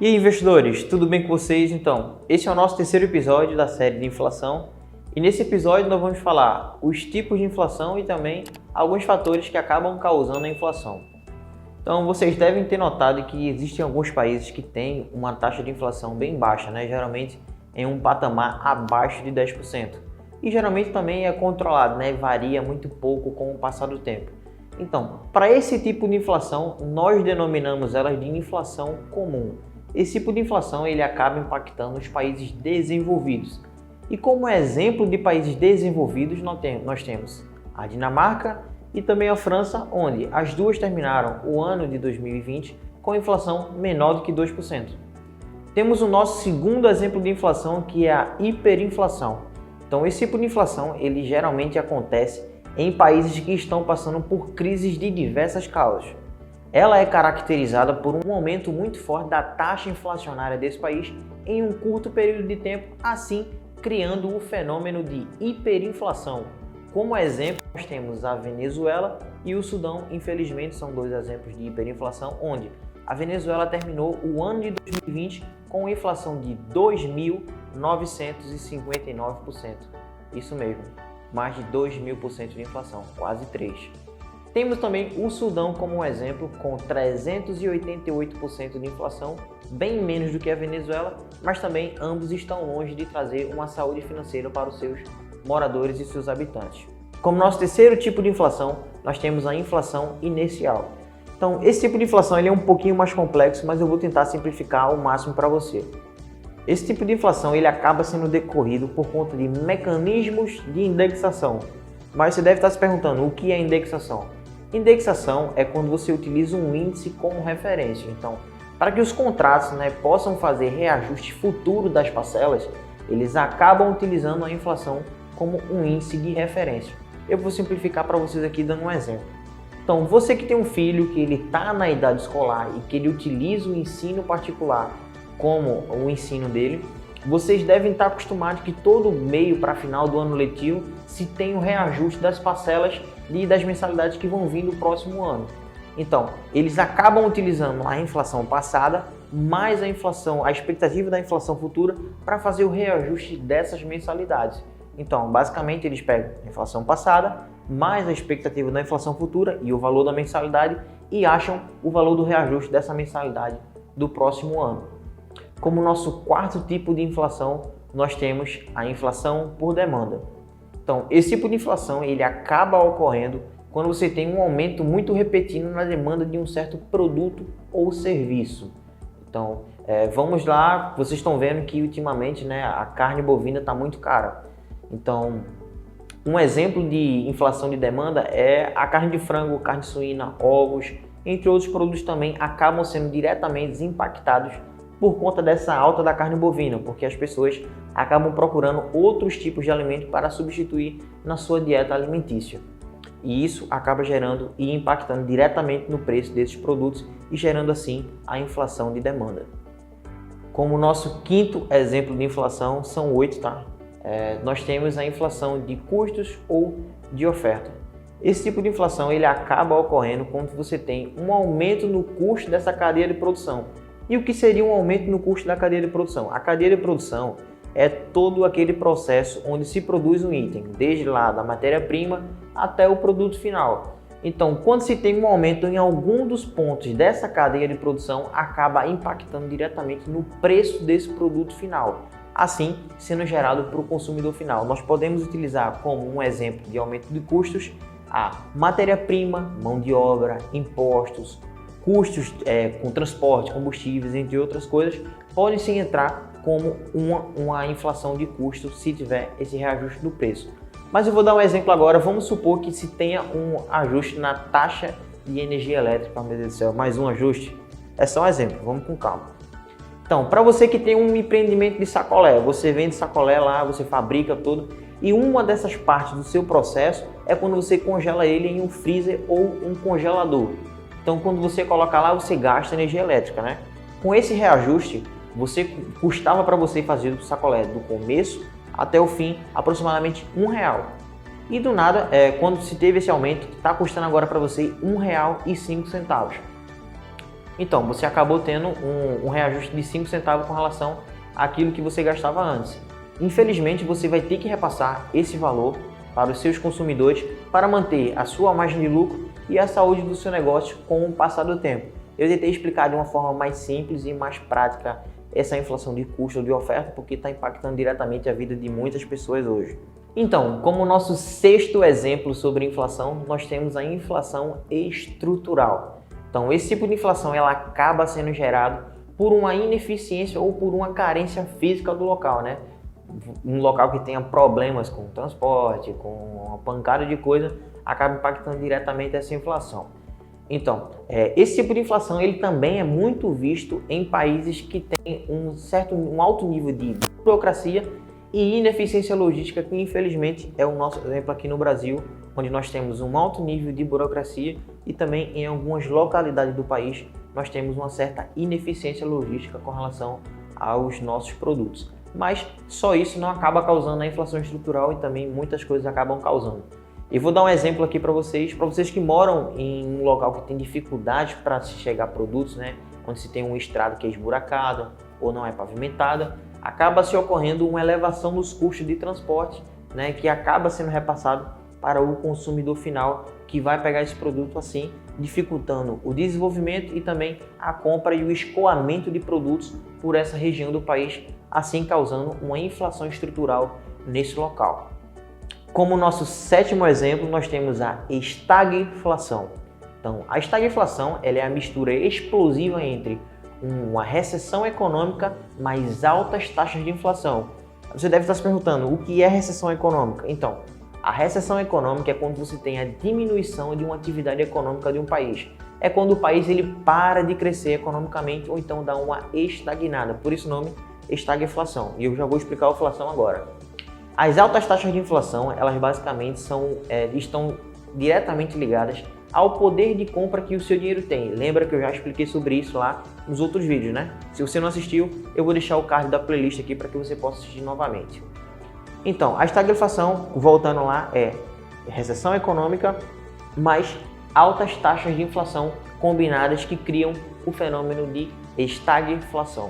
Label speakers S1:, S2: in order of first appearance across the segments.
S1: E aí, investidores, tudo bem com vocês? Então, esse é o nosso terceiro episódio da série de inflação e nesse episódio nós vamos falar os tipos de inflação e também alguns fatores que acabam causando a inflação. Então, vocês devem ter notado que existem alguns países que têm uma taxa de inflação bem baixa, né? Geralmente em um patamar abaixo de 10%. E geralmente também é controlado, né? Varia muito pouco com o passar do tempo. Então, para esse tipo de inflação, nós denominamos elas de inflação comum. Esse tipo de inflação ele acaba impactando os países desenvolvidos. E como exemplo de países desenvolvidos, nós temos a Dinamarca e também a França, onde as duas terminaram o ano de 2020 com inflação menor do que 2%. Temos o nosso segundo exemplo de inflação, que é a hiperinflação. Então, esse tipo de inflação ele geralmente acontece em países que estão passando por crises de diversas causas. Ela é caracterizada por um aumento muito forte da taxa inflacionária desse país em um curto período de tempo, assim criando o fenômeno de hiperinflação. Como exemplo, nós temos a Venezuela e o Sudão. Infelizmente, são dois exemplos de hiperinflação, onde a Venezuela terminou o ano de 2020 com inflação de 2.959%. Isso mesmo, mais de 2.000% de inflação, quase 3%. Temos também o Sudão como um exemplo, com 388% de inflação, bem menos do que a Venezuela, mas também ambos estão longe de trazer uma saúde financeira para os seus moradores e seus habitantes. Como nosso terceiro tipo de inflação, nós temos a inflação inercial. Então, esse tipo de inflação ele é um pouquinho mais complexo, mas eu vou tentar simplificar ao máximo para você. Esse tipo de inflação ele acaba sendo decorrido por conta de mecanismos de indexação. Mas você deve estar se perguntando, o que é indexação? Indexação é quando você utiliza um índice como referência. Então, para que os contratos possam fazer reajuste futuro das parcelas, eles acabam utilizando a inflação como um índice de referência. Eu vou simplificar para vocês aqui dando um exemplo. Então, você que tem um filho que ele está na idade escolar e que ele utiliza o ensino particular como o ensino dele, vocês devem estar acostumados que todo meio para final do ano letivo se tem o reajuste das parcelas e das mensalidades que vão vir no próximo ano. Então, eles acabam utilizando a inflação passada mais a expectativa da inflação futura para fazer o reajuste dessas mensalidades. Então, basicamente, eles pegam a inflação passada mais a expectativa da inflação futura e o valor da mensalidade e acham o valor do reajuste dessa mensalidade do próximo ano. Como nosso quarto tipo de inflação, nós temos a inflação por demanda. Então, esse tipo de inflação ele acaba ocorrendo quando você tem um aumento muito repentino na demanda de um certo produto ou serviço. Então, vamos lá, vocês estão vendo que ultimamente a carne bovina está muito cara. Então, um exemplo de inflação de demanda é a carne de frango, carne suína, ovos, entre outros produtos também acabam sendo diretamente impactados por conta dessa alta da carne bovina, porque as pessoas acabam procurando outros tipos de alimento para substituir na sua dieta alimentícia. E isso acaba gerando e impactando diretamente no preço desses produtos e gerando assim a inflação de demanda. Como nosso quinto exemplo de inflação, são 8, tá? Nós temos a inflação de custos ou de oferta. Esse tipo de inflação ele acaba ocorrendo quando você tem um aumento no custo dessa cadeia de produção. E o que seria um aumento no custo da cadeia de produção? A cadeia de produção é todo aquele processo onde se produz um item, desde lá da matéria-prima até o produto final. Então, quando se tem um aumento em algum dos pontos dessa cadeia de produção, acaba impactando diretamente no preço desse produto final, assim sendo gerado para o consumidor final. Nós podemos utilizar como um exemplo de aumento de custos a matéria-prima, mão de obra, impostos, custos com transporte, combustíveis, entre outras coisas, podem sim entrar como uma inflação de custo se tiver esse reajuste do preço. Mas eu vou dar um exemplo agora. Vamos supor que se tenha um ajuste na taxa de energia elétrica. Meu Deus do céu, mais um ajuste? É só um exemplo, vamos com calma. Então, para você que tem um empreendimento de sacolé, você vende sacolé lá, você fabrica tudo, e uma dessas partes do seu processo é quando você congela ele em um freezer ou um congelador. Então, quando você coloca lá, você gasta energia elétrica, né? Com esse reajuste, custava para você fazer o sacolé do começo até o fim aproximadamente R$1. E do nada, quando se teve esse aumento, está custando agora para você R$1,05. Então, você acabou tendo um reajuste de 5 centavos com relação àquilo que você gastava antes. Infelizmente, você vai ter que repassar esse valor para os seus consumidores para manter a sua margem de lucro e a saúde do seu negócio com o passar do tempo. Eu tentei explicar de uma forma mais simples e mais prática essa inflação de custo ou de oferta, porque está impactando diretamente a vida de muitas pessoas hoje. Então, como nosso sexto exemplo sobre inflação, nós temos a inflação estrutural. Então, esse tipo de inflação ela acaba sendo gerada por uma ineficiência ou por uma carência física do local, né? Um local que tenha problemas com transporte, com uma pancada de coisa, acaba impactando diretamente essa inflação. Então, esse tipo de inflação ele também é muito visto em países que têm um alto nível de burocracia e ineficiência logística, que infelizmente é o nosso exemplo aqui no Brasil, onde nós temos um alto nível de burocracia e também em algumas localidades do país nós temos uma certa ineficiência logística com relação aos nossos produtos. Mas só isso não acaba causando a inflação estrutural e também muitas coisas acabam causando. E vou dar um exemplo aqui para vocês que moram em um local que tem dificuldade para se chegar a produtos, né? Onde se tem uma estrada que é esburacada ou não é pavimentada, acaba se ocorrendo uma elevação nos custos de transporte, né? Que acaba sendo repassado para o consumidor final, que vai pegar esse produto assim, dificultando o desenvolvimento e também a compra e o escoamento de produtos por essa região do país, assim causando uma inflação estrutural nesse local. Como nosso sétimo exemplo, nós temos a estagflação. Então, a estagflação ela é a mistura explosiva entre uma recessão econômica mais altas taxas de inflação. Você deve estar se perguntando, o que é recessão econômica? Então, a recessão econômica é quando você tem a diminuição de uma atividade econômica de um país. É quando o país ele para de crescer economicamente ou então dá uma estagnada. Por isso o nome estagflação. E eu já vou explicar a inflação agora. As altas taxas de inflação, elas basicamente estão diretamente ligadas ao poder de compra que o seu dinheiro tem. Lembra que eu já expliquei sobre isso lá nos outros vídeos, né? Se você não assistiu, eu vou deixar o card da playlist aqui para que você possa assistir novamente. Então, a estagflação, voltando lá, é recessão econômica mais altas taxas de inflação combinadas que criam o fenômeno de estagflação.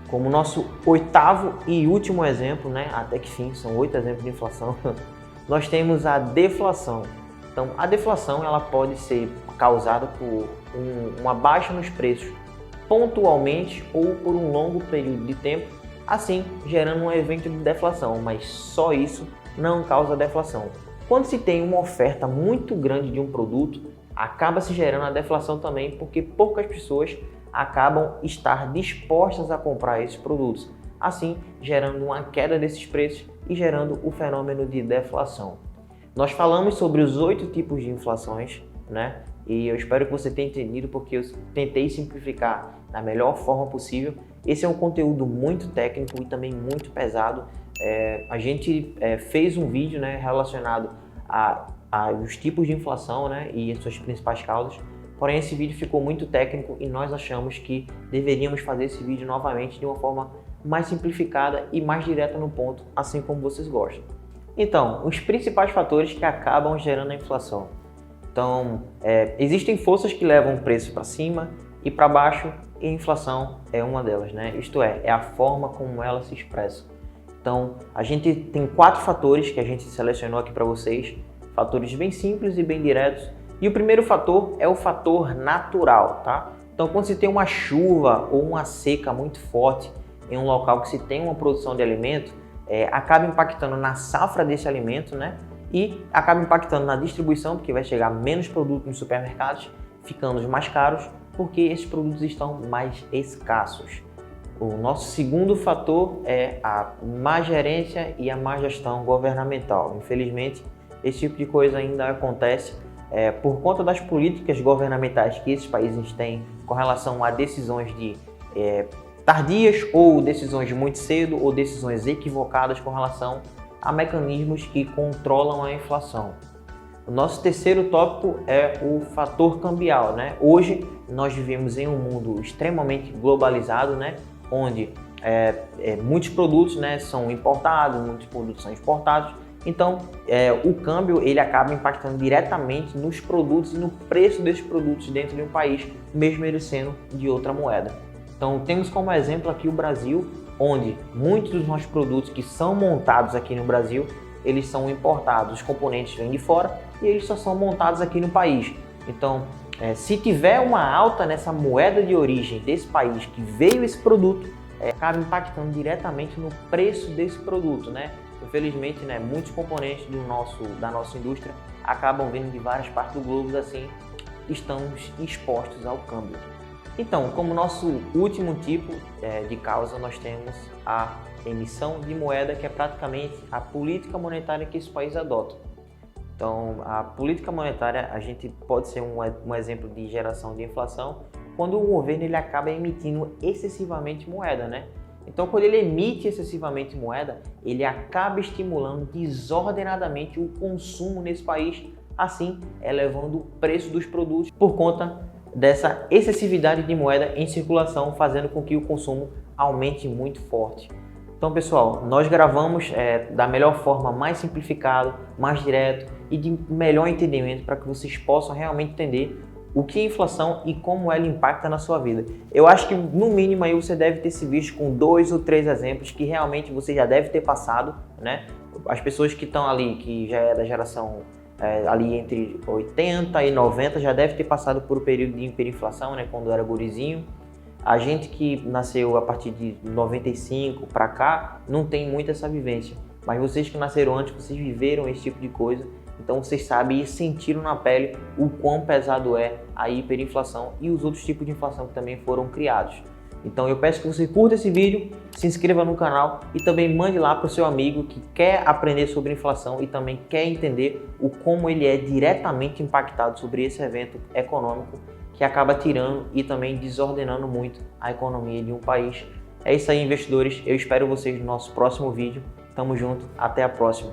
S1: Como nosso oitavo e último exemplo, né, até que fim, são 8 exemplos de inflação, nós temos a deflação. Então, a deflação ela pode ser causada por uma baixa nos preços pontualmente ou por um longo período de tempo, assim gerando um evento de deflação, mas só isso não causa deflação. Quando se tem uma oferta muito grande de um produto, acaba se gerando a deflação também, porque poucas pessoas acabam estar dispostas a comprar esses produtos, assim gerando uma queda desses preços e gerando o fenômeno de deflação. Nós falamos sobre os 8 tipos de inflações, né? E eu espero que você tenha entendido, porque eu tentei simplificar da melhor forma possível. Esse é um conteúdo muito técnico e também muito pesado. A gente fez um vídeo, né, relacionado aos tipos de inflação, né, e as suas principais causas. Porém, esse vídeo ficou muito técnico e nós achamos que deveríamos fazer esse vídeo novamente de uma forma mais simplificada e mais direta no ponto, assim como vocês gostam. Então, os principais fatores que acabam gerando a inflação. Então, existem forças que levam o preço para cima e para baixo, e a inflação é uma delas, né? Isto é a forma como ela se expressa. Então, a gente tem 4 fatores que a gente selecionou aqui para vocês, fatores bem simples e bem diretos. E o primeiro fator é o fator natural, tá? Então, quando se tem uma chuva ou uma seca muito forte em um local que se tem uma produção de alimento, acaba impactando na safra desse alimento, né? E acaba impactando na distribuição, porque vai chegar menos produto nos supermercados, ficando mais caros, porque esses produtos estão mais escassos. O nosso segundo fator é a má gerência e a má gestão governamental. Infelizmente, esse tipo de coisa ainda acontece por conta das políticas governamentais que esses países têm com relação a decisões tardias ou decisões muito cedo ou decisões equivocadas com relação a mecanismos que controlam a inflação. O nosso terceiro tópico é o fator cambial, né? Hoje nós vivemos em um mundo extremamente globalizado, né? Onde muitos produtos, né, são importados, muitos produtos são exportados Então, o câmbio ele acaba impactando diretamente nos produtos e no preço desses produtos dentro de um país, mesmo ele sendo de outra moeda. Então, temos como exemplo aqui o Brasil, onde muitos dos nossos produtos que são montados aqui no Brasil, eles são importados, os componentes vêm de fora e eles só são montados aqui no país. Então, se tiver uma alta nessa moeda de origem desse país que veio esse produto, acaba impactando diretamente no preço desse produto, né? Infelizmente, né, muitos componentes da nossa indústria acabam vindo de várias partes do globo, assim, estamos expostos ao câmbio. Então, como nosso último tipo de causa, nós temos a emissão de moeda, que é praticamente a política monetária que esse país adota. Então, a política monetária, a gente pode ser um exemplo de geração de inflação, quando o governo ele acaba emitindo excessivamente moeda, né? Então, quando ele emite excessivamente moeda, ele acaba estimulando desordenadamente o consumo nesse país, assim elevando o preço dos produtos por conta dessa excessividade de moeda em circulação, fazendo com que o consumo aumente muito forte. Então, pessoal, nós gravamos da melhor forma, mais simplificado, mais direto e de melhor entendimento para que vocês possam realmente entender o que é inflação e como ela impacta na sua vida. Eu acho que no mínimo aí você deve ter se visto com 2 ou 3 exemplos que realmente você já deve ter passado, né? As pessoas que estão ali, que já é da geração ali entre 80 e 90, já deve ter passado por um período de hiperinflação, né? Quando era gurizinho. A gente que nasceu a partir de 95 para cá não tem muito essa vivência, mas vocês que nasceram antes, vocês viveram esse tipo de coisa, então vocês sabem e sentiram na pele o quão pesado é a hiperinflação e os outros tipos de inflação que também foram criados. Então eu peço que você curta esse vídeo, se inscreva no canal e também mande lá para o seu amigo que quer aprender sobre inflação e também quer entender o como ele é diretamente impactado sobre esse evento econômico que acaba tirando e também desordenando muito a economia de um país. É isso aí, investidores. Eu espero vocês no nosso próximo vídeo. Tamo junto. Até a próxima.